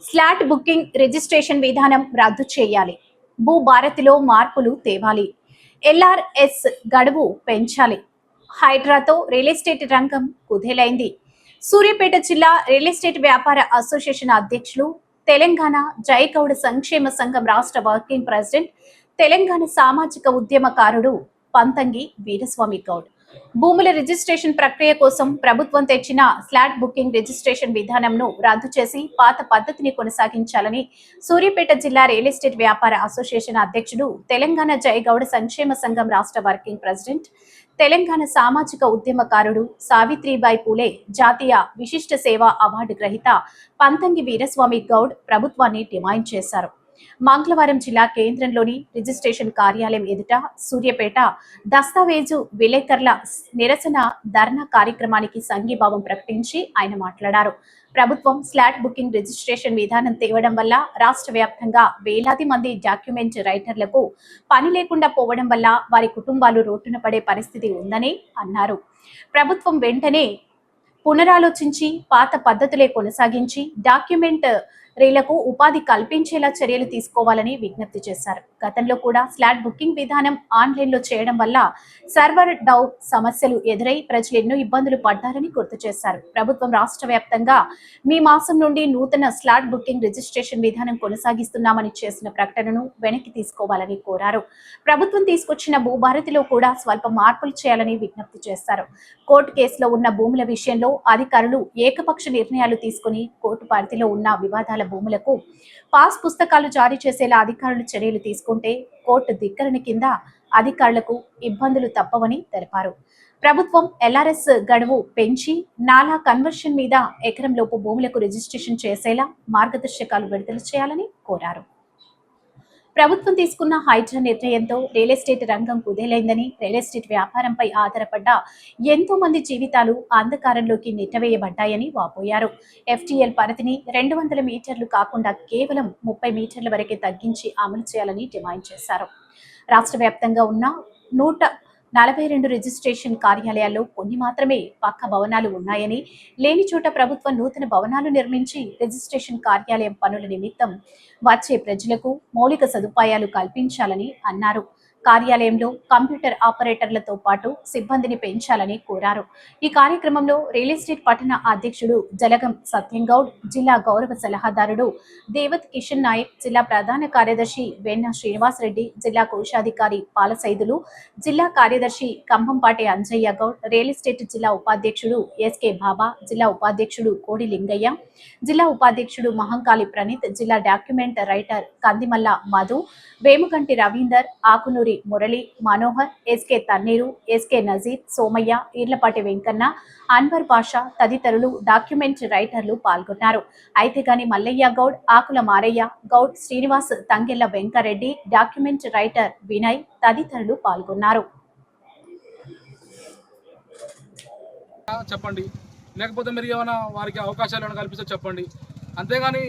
Slot booking registration విధానం రద్దు చేయాలి. భూ భారతిలో మార్పులు తేవాలి. ఎల్ఆర్ఎస్ గడువు పెంచాలి. హైడ్రాతో రియల్ ఎస్టేట్ రంగం కుదేలైంది. సూర్యాపేట జిల్లా రియల్ ఎస్టేట్ వ్యాపార అసోసియేషన్ అధ్యక్షులు, తెలంగాణ జయగౌడ సంక్షేమ సంఘం రాష్ట్ర వర్కింగ్ ప్రెసిడెంట్, తెలంగాణ సామాజిక ఉద్యమకారుడు పంతంగి వీరస్వామి గౌడ్ భూముల రిజిస్ట్రేషన్ ప్రక్రియ కోసం ప్రభుత్వం తెచ్చిన స్లాట్ బుకింగ్ రిజిస్ట్రేషన్ విధానంను రద్దు చేసి పాత పద్ధతిని కొనసాగించాలని సూర్యాపేట జిల్లా రియల్ ఎస్టేట్ వ్యాపార అసోసియేషన్ అధ్యక్షుడు, తెలంగాణ జయగౌడ సంక్షేమ సంఘం రాష్ట్ర వర్కింగ్ ప్రెసిడెంట్, తెలంగాణ సామాజిక ఉద్యమకారుడు, సావిత్రిబాయి పూలే జాతీయ విశిష్ట సేవా అవార్డు గ్రహీత పంతంగి వీరస్వామి గౌడ్ ప్రభుత్వాన్ని డిమాండ్ చేశారు. మంగళవారం జిల్లా కేంద్రంలోని రిజిస్ట్రేషన్ కార్యాలయం ఎదుట సూర్యాపేట దస్తావేజు విలేకరుల నిరసన ధర్నా కార్యక్రమానికి సంఘీభావం ప్రకటించి ఆయన మాట్లాడారు. ప్రభుత్వం స్లాట్ బుకింగ్ రిజిస్ట్రేషన్ విధానం తేవడం వల్ల రాష్ట్ర వ్యాప్తంగా వేలాది మంది డాక్యుమెంట్ రైటర్లకు పని లేకుండా పోవడం వల్ల వారి కుటుంబాలు రోడ్డున పడే పరిస్థితి ఉందని అన్నారు. ప్రభుత్వం వెంటనే పునరాలోచించి పాత పద్ధతులే కొనసాగించి డాక్యుమెంట్ రీలకు ఉపాధి కల్పించేలా చర్యలు తీసుకోవాలని విజ్ఞప్తి చేశారు. గతంలో కూడా స్లాట్ బుకింగ్ విధానం ఆన్లైన్లో చేయడం వల్ల సర్వర్ డౌన్ సమస్యలు ఎదురై ప్రజలు ఎన్నో ఇబ్బందులు పడ్డారని గుర్తు చేశారు. ప్రభుత్వం రాష్ట్ర వ్యాప్తంగా మీ మాసం నుండి నూతన స్లాట్ బుకింగ్ రిజిస్ట్రేషన్ విధానం కొనసాగిస్తున్నామని చేసిన ప్రకటనను వెనక్కి తీసుకోవాలని కోరారు. ప్రభుత్వం తీసుకొచ్చిన భూభారతిలో కూడా స్వల్ప మార్పులు చేయాలని విజ్ఞప్తి చేశారు. కోర్టు కేసులో ఉన్న భూముల విషయంలో అధికారులు ఏకపక్ష నిర్ణయాలు తీసుకుని కోర్టు పరిధిలో ఉన్న వివాదాల భూములకు పాస్ పుస్తకాలు జారీ చేసేలా అధికారులు చర్యలు తీసుకుంటే కోర్టు ధిక్కరణ కింద అధికారులకు ఇబ్బందులు తప్పవని తెలిపారు. ప్రభుత్వం ఎల్ఆర్ఎస్ గడువు పెంచి నాలా కన్వర్షన్ మీద ఎకరంలోపు భూములకు రిజిస్ట్రేషన్ చేసేలా మార్గదర్శకాలు విడుదల చేయాలని కోరారు. ప్రభుత్వం తీసుకున్న హైడ్రా నిర్ణయంతో రియల్ ఎస్టేట్ రంగం కుదేలైందని, రియల్ ఎస్టేట్ వ్యాపారంపై ఆధారపడ్డ ఎంతో మంది జీవితాలు అంధకారంలోకి నెట్టవేయబడ్డాయని వాపోయారు. FTL పరిధిని 200 మీటర్లు కాకుండా కేవలం 30 మీటర్ల వరకే తగ్గించి అమలు చేయాలని డిమాండ్ చేశారు. రాష్ట్ర వ్యాప్తంగా ఉన్న 142 రిజిస్ట్రేషన్ కార్యాలయాల్లో కొన్ని మాత్రమే పక్క భవనాలు ఉన్నాయని, లేని చోట ప్రభుత్వం నూతన భవనాలు నిర్మించి రిజిస్ట్రేషన్ కార్యాలయం పనుల నిమిత్తం వచ్చే ప్రజలకు మౌలిక సదుపాయాలు కల్పించాలని అన్నారు. కార్యాలయంలో కంప్యూటర్ ఆపరేటర్లతో పాటు సిబ్బందిని పెంచాలని కోరారు. ఈ కార్యక్రమంలో రియల్ ఎస్టేట్ పట్టణ అధ్యక్షుడు జలగం సత్యంగౌడ్, జిల్లా గౌరవ సలహాదారుడు దేవత్ కిషన్ నాయక్, జిల్లా ప్రధాన కార్యదర్శి వెన్న శ్రీనివాసరెడ్డి, జిల్లా కోశాధికారి పాలసైదులు, జిల్లా కార్యదర్శి కంభంపాటి అంజయ్య గౌడ్, రియల్ ఎస్టేట్ జిల్లా ఉపాధ్యక్షుడు SK బాబా, జిల్లా ఉపాధ్యక్షుడు కోడి లింగయ్య, జిల్లా ఉపాధ్యక్షుడు మహంకాళి ప్రణీత్, జిల్లా document writer Kandimalla Madhu, Vemuganti Ravinder, Akunuri Murali, Manohar, SK Thanneeru, SK Nazeer, Somaiah, Eerlapati Venkanna, Anwar Pasha తదితరులు డాక్యుమెంట్ రైటర్లు పాల్గొన్నారు. అయితే గాని మల్లయ్య గౌడ్, ఆకుల మారయ్య గౌడ్, శ్రీనివాస్, తంగెళ్ల వెంకరెడ్డి, డాక్యుమెంట్ రైటర్ వినయ్ తదితరులు పాల్గొన్నారు. చెప్పండి, లేకపోతే మీరు ఏమైనా వారికి అవకాశాలు కల్పిస్తే చెప్పండి. అంతేగాని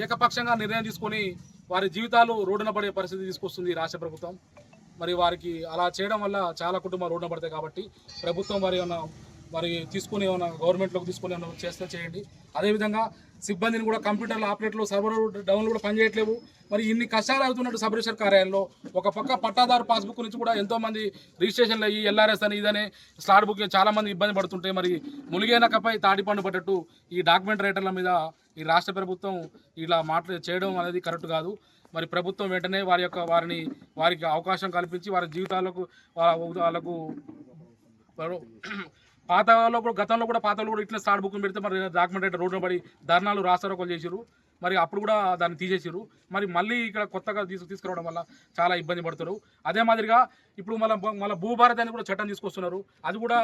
ఏకపక్షంగా నిర్ణయం తీసుకొని వారి జీవితాలు రోడ్డున పడే పరిస్థితి తీసుకొస్తుంది రాష్ట్ర ప్రభుత్వం. మరి వారికి అలా చేయడం వల్ల చాలా కుటుంబాలు రోడ్డున పడతాయి. కాబట్టి ప్రభుత్వం మరి తీసుకుని ఏమైనా గవర్నమెంట్లోకి తీసుకుని ఏమైనా చేస్తే చేయండి. అదేవిధంగా సిబ్బందిని కూడా కంప్యూటర్లు, ఆపరేటర్లు, సర్వర్ డౌన్లు కూడా పనిచేయట్లేవు. మరి ఇన్ని కష్టాలు అవుతున్నట్టు సబ్ రిజిస్టర్ కార్యాలయంలో ఒక పక్క పట్టాదారు పాస్బుక్ నుంచి కూడా ఎంతోమంది రిజిస్ట్రేషన్లు అయ్యి LRS అని ఇదనే స్లాట్ బుక్ చాలామంది ఇబ్బంది పడుతుంటే మరి ములిగేనకపై తాటిపండు పడ్డట్టు ఈ డాక్యుమెంట్ రైటర్ల మీద ఈ రాష్ట్ర ప్రభుత్వం ఇలా చేయడం అనేది కరెక్ట్ కాదు. మరి ప్రభుత్వం వెంటనే వారికి అవకాశం కల్పించి వారి జీవితాలకు వాళ్ళకు గతంలో కూడా పాతలో కూడా ఇట్లా స్లాట్ బుక్ పెడితే మరి డాక్యుమెంట్ రైటర్ రోడ్డున పడి ధర్నాలు రాస్తారోకలు చేశారు. మరి అప్పుడు కూడా దాన్ని తీసేసారు. మరి మళ్ళీ ఇక్కడ కొత్తగా తీసుకురావడం వల్ల చాలా ఇబ్బంది పడుతున్నారు. అదే మాదిరిగా ఇప్పుడు మళ్ళీ భూభారతి అని కూడా చట్టం తీసుకొస్తున్నారు. అది కూడా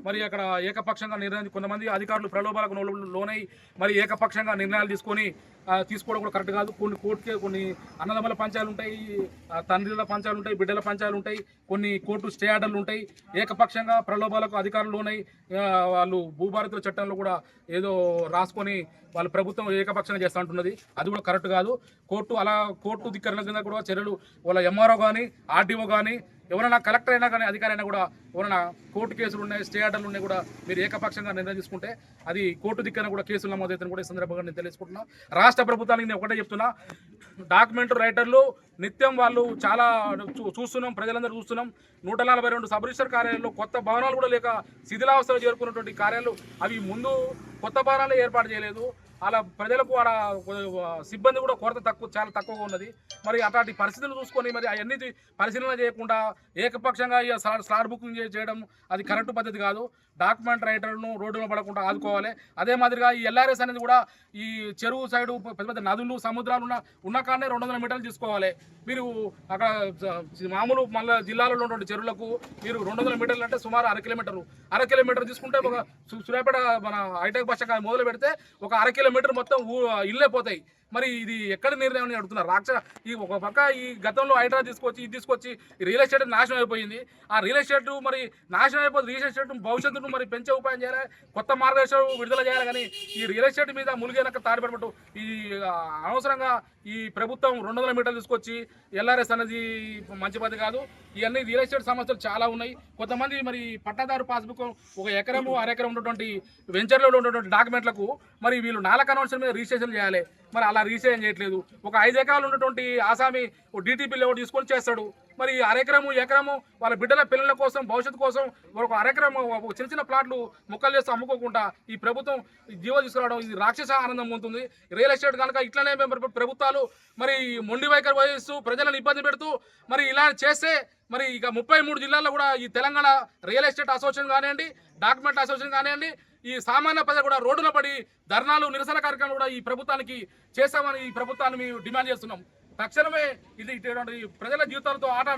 మరి అక్కడ ఏకపక్షంగా నిర్ణయం, కొంతమంది అధికారులు ప్రలోభాలకు లోనై మరి ఏకపక్షంగా నిర్ణయాలు తీసుకోవడం కూడా కరెక్ట్ కాదు. కొన్ని అన్నదమ్ముల పంచాలు ఉంటాయి, తండ్రుల పంచాలు ఉంటాయి, బిడ్డల పంచాలు ఉంటాయి, కొన్ని కోర్టు స్టే ఆర్డర్లు ఉంటాయి. ఏకపక్షంగా ప్రలోభాలకు అధికారులు లోనై వాళ్ళు భూభారతుల చట్టంలో కూడా ఏదో రాసుకొని వాళ్ళు ప్రభుత్వం ఏకపక్షంగా చేస్తూ ఉంటున్నది. అది కూడా కరెక్ట్ కాదు. కోర్టు ధిక్కరణ కింద కూడా చర్యలు వాళ్ళ MRO కానీ RDO కానీ ఎవరైనా కలెక్టర్ అయినా కానీ అధికారి అయినా కూడా ఎవరైనా కోర్టు కేసులు ఉన్నాయి, స్టే ఆర్డర్లు ఉన్నాయి కూడా మీరు ఏకపక్షంగా నిర్ణయం తీసుకుంటే అది కోర్టు దిక్కన కూడా కేసులు నమోదవుతాయని కూడా ఈ సందర్భంగా నేను తెలుసుకుంటున్నా. రాష్ట్ర ప్రభుత్వానికి నేను ఒకటే చెప్తున్నా, డాక్యుమెంట్ రైటర్లు నిత్యం వాళ్ళు చాలా చూస్తున్నాం, ప్రజలందరూ చూస్తున్నాం. 142 సబ్ రిజిస్టర్ కార్యాలయాల్లో కొత్త భవనాలు కూడా లేక శిథిలావస్థలో చేరుకున్నటువంటి కార్యాలయాలు అవి ముందు కొత్త భవనాలు ఏర్పాటు చేయలేదు. అలా ప్రజలకు అలా సిబ్బంది కూడా కొరత చాలా తక్కువగా ఉన్నది. మరి అట్లాంటి పరిస్థితులు చూసుకొని మరి అవన్నీ పరిశీలన చేయకుండా ఏకపక్షంగా స్లాట్ బుకింగ్ చేయడం అది కరెక్ట్ పద్ధతి కాదు. డాక్యుమెంట్ రైటర్లను రోడ్డులో పడకుండా ఆదుకోవాలి. అదే మాదిరిగా ఈ ఎల్ఆర్ఎస్ అనేది కూడా ఈ చెరువు సైడు పెద్ద పెద్ద నదులు సముద్రాలు ఉన్న కాడనే 200 మీటర్లు తీసుకోవాలి. మీరు అక్కడ మామూలు మళ్ళీ జిల్లాలో ఉన్నటువంటి చెరువులకు మీరు 200 మీటర్లు అంటే సుమారు 1/2 కిలోమీటర్ తీసుకుంటే ఒక సూర్యాపేట మన హైటెక్ బస్ స్టాండ్ మొదలు పెడితే ఒక 1/2 కిలోమీటర్ మొత్తం ఇళ్ళే పోతాయి. మరి ఇది ఎక్కడ నిర్ణయం అని అడుగుతున్నారు. ఈ ఒక పక్క ఈ గతంలో హైడ్రా తీసుకొచ్చి రియల్ ఎస్టేట్ నాశనం అయిపోయింది. ఆ రియల్ ఎస్టేట్ మరి నాశనం అయిపోతుంది. రియల్ ఎస్టేట్ భవిష్యత్తును మరి పెంచే ఉపాయం చేయాలి, కొత్త మార్గదర్శనం విడుదల చేయాలి. కానీ ఈ రియల్ ఎస్టేట్ మీద ములిగేనక్క తాడిపడబట్టు ఈ అనవసరంగా ఈ ప్రభుత్వం 200 మీటర్లు తీసుకొచ్చి ఎల్ఆర్ఎస్ అనేది మంచి పద్ధతి కాదు. ఇవన్నీ రియల్ ఎస్టేట్ సమస్యలు చాలా ఉన్నాయి. కొంతమంది మరి పట్టాదారు పాస్బుక్ 1 ఎకరము 1/2 ఎకరం ఉన్నటువంటి వెంచర్లో ఉన్నటువంటి డాక్యుమెంట్లకు మరి వీళ్ళు 4 కన్వర్షన్ మీద రిజిస్ట్రేషన్ చేయాలి. మరి అలా రిజిస్ట్రేషన్ చేయట్లేదు. ఒక 5 ఎకరాలు ఉన్నటువంటి ఆసామి DTP లెవెల్ తీసుకొని చేస్తాడు. మరి 1/2 ఎకరము వాళ్ళ బిడ్డల పిల్లల కోసం భవిష్యత్తు కోసం ఒక 1/2 ఎకరం చిన్న చిన్న ప్లాట్లు ముక్కలు చేస్తూ అమ్ముకోకుండా ఈ ప్రభుత్వం జీవో తీసుకురావడం ఇది రాక్షస ఆనందం ఉంటుంది. రియల్ ఎస్టేట్ కనుక ఇట్లనే ప్రభుత్వాలు మరి మొండి వైఖరి వహిస్తూ ప్రజలను ఇబ్బంది పెడుతూ మరి ఇలా చేస్తే మరి ఇక 33 జిల్లాల్లో కూడా ఈ తెలంగాణ రియల్ ఎస్టేట్ అసోసియేషన్ కానివ్వండి, డాక్యుమెంట్ అసోసియేషన్ కానివ్వండి, ఈ సామాన్య ప్రజలు కూడా రోడ్డున పడి ధర్నాలు నిరసన కార్యక్రమాలు కూడా ఈ ప్రభుత్వానికి చేస్తామని ఈ ప్రభుత్వాన్ని మేము డిమాండ్ చేస్తున్నాం. తక్షణమే ఇది ప్రజల జీవితాలతో ఆట